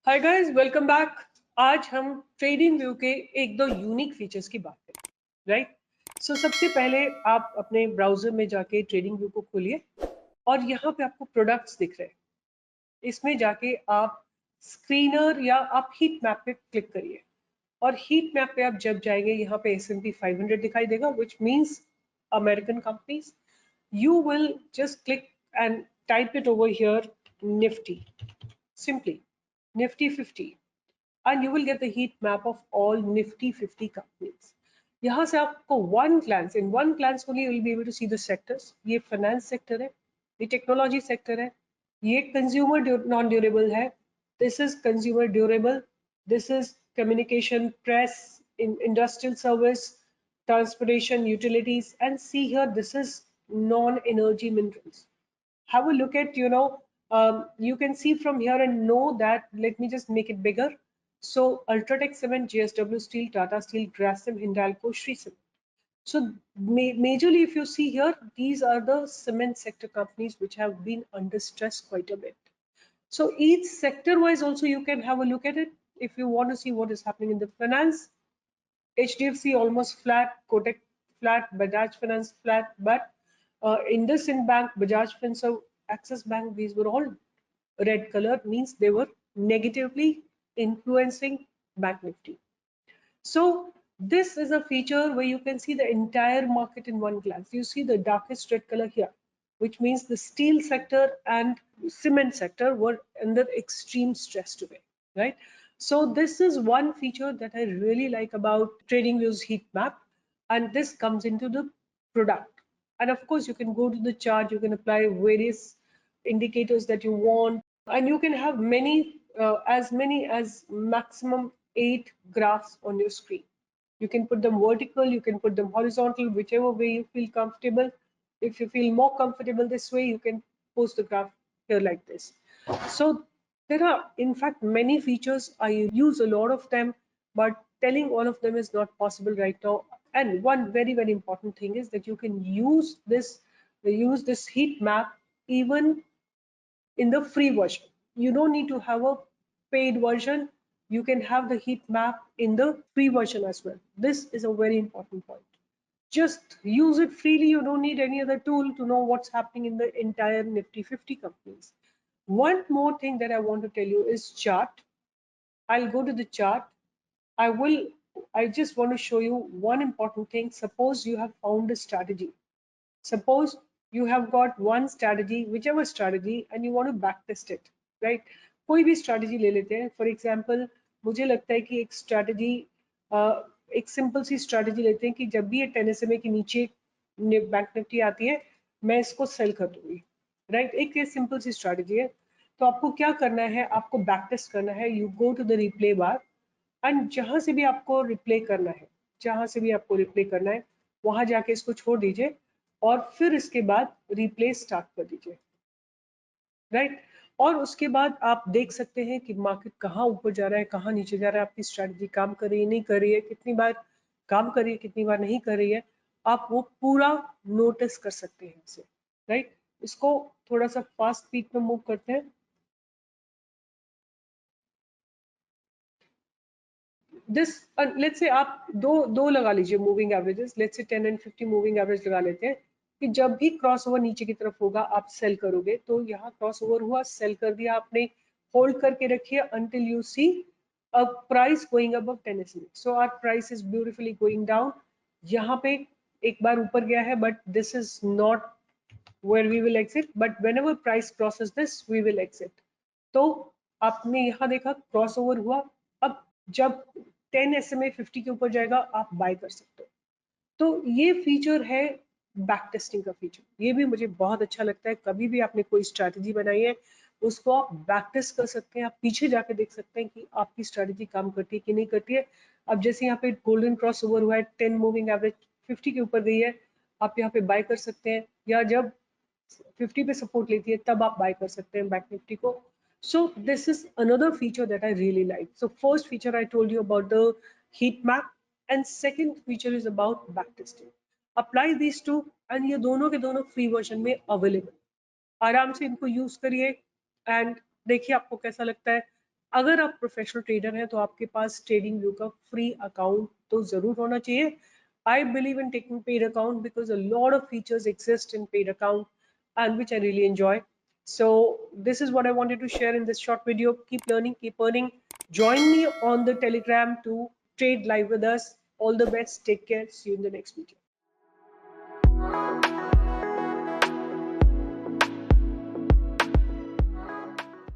Hi guys, welcome back. आज हम trading view के एक दो यूनिक फीचर्स की बात करें, राइट। सो सबसे पहले आप अपने ब्राउजर में जाके ट्रेडिंग व्यू को खोलिए और यहाँ पे आपको प्रोडक्ट्स दिख रहे हैं। इसमें जाके आप स्क्रीनर या आप हीट मैप पे क्लिक करिए और हीट मैप पे आप जब जाएंगे यहाँ पे S&P 500 दिखाई देगा, which means American companies. You will just click and type it over here, Nifty, simply Nifty 50, and you will get the heat map of all Nifty 50 companies. यहाँ से आपको in one glance only you will be able to see the sectors. ये finance sector है, ये technology sector है, ये consumer non durable है, this is consumer durable, this is communication, press, industrial service, transportation, utilities, and see here this is non-energy minerals. Have a look at, you can see from here and know that. Let me just make it bigger. So Ultratech Cement, JSW Steel, Tata Steel, Grasim, Hindalco, Shree Cement. So majorly, if you see here, these are the cement sector companies which have been under stress quite a bit. So each sector wise also you can have a look at it. If you want to see what is happening in the finance, HDFC almost flat, Kotak flat, Bajaj Finance flat, but IndusInd Bank, Bajaj Finserv, Axis Bank, these were all red color, means they were negatively influencing Bank Nifty. So this is a feature where you can see the entire market in one glance. You see the darkest red color here, which means the steel sector and cement sector were under extreme stress today, right? So this is one feature that I really like about TradingView's heat map, and this comes into the product. And of course, you can go to the chart, you can apply various indicators that you want, and you can have as many as maximum 8 graphs on your screen. You can put them vertical, you can put them horizontal, whichever way you feel comfortable. If you feel more comfortable this way, you can post the graph here like this. So there are, in fact, many features. I use a lot of them, but telling all of them is not possible right now. And one very, very important thing is that you can use this heat map even in the free version. You don't need to have a paid version. You can have the heat map in the free version as well. This is a very important point. Just use it freely. You don't need any other tool to know what's happening in the entire Nifty 50 companies. One more thing that I want to tell you is chart. I'll go to the chart. I just want to show you one important thing. Suppose you have found a strategy. Suppose you have got one strategy, whichever strategy, and you want to backtest it, right? कोई भी strategy ले लेते हैं. For example, मुझे लगता है कि एक strategy, एक simple सी strategy लेते हैं कि जब भी ये 10 SMA के नीचे बैंक निफ्टी आती है, मैं इसको sell कर दूंगी, right? एक ये simple सी strategy है. तो आपको क्या करना है? आपको backtest करना है. You go to the replay bar, and जहां से भी आपको रिप्ले करना है, वहां जाके इसको छोड़ दीजिए और फिर इसके बाद रिप्ले स्टार्ट कर दीजिए, राइट? और उसके बाद आप देख सकते हैं कि मार्केट कहाँ ऊपर जा रहा है, कहाँ नीचे जा रहा है, आपकी स्ट्रैटेजी काम कर रही है, नहीं कर रही है, कितनी बार काम कर रही है, कितनी बार नहीं कर रही है, आप वो पूरा नोटिस कर सकते हैं इसे, राइट? इसको थोड़ा सा फास्ट स्पीड में मूव करते हैं. दिस लेट्स से आप दो लगा लीजिए moving averages. Let's say 10 and 50 moving average लगा लेते हैं कि जब भी क्रॉस ओवर नीचे की तरफ होगा आप सेल करोगे. तो यहाँ क्रॉस ओवर हुआ, सेल कर दिया आपने, होल्ड करके रखिए until you see a price going above 10 SMA. So our price is beautifully going down. यहाँ पे एक बार ऊपर गया है, but this is not where we will exit. But whenever price crosses this, we will exit. तो आपने यहाँ देखा क्रॉस ओवर हुआ. अब जब 10 SMA 50 के ऊपर जाएगा आप बाय कर सकते हो. तो ये फीचर है बैक टेस्टिंग का फीचर. ये भी मुझे बहुत अच्छा लगता है. कभी भी आपने कोई स्ट्रैटेजी बनाई है उसको आप बैक टेस्ट कर सकते हैं. आप पीछे जाके देख सकते हैं कि आपकी स्ट्रैटेजी काम करती है कि नहीं करती है. अब जैसे यहाँ पे गोल्डन क्रॉस ओवर हुआ है, 10 मूविंग एवरेज 50 के ऊपर गई है, आप यहाँ पे बाय कर सकते हैं, या जब 50 पे सपोर्ट लेती है तब आप बाय कर सकते हैं बैंक निफ्टी को. So this is another feature that I really like. So first feature I told you about the heat map, and second feature is about backtesting. Apply these two, and ये दोनों के दोनों free version में available. आराम से इनको use करिए and देखिए आपको कैसा लगता है. अगर आप प्रोफेशनल ट्रेडर हैं तो आपके पास ट्रेडिंग व्यू का फ्री अकाउंट तो जरूर होना चाहिए. I believe in taking paid account because a lot of features exist in paid account and which I really enjoy. So this is what I wanted to share in this short video. Keep learning, keep earning. Join me on the Telegram to trade live with us. All the best. Take care. See you in the next video.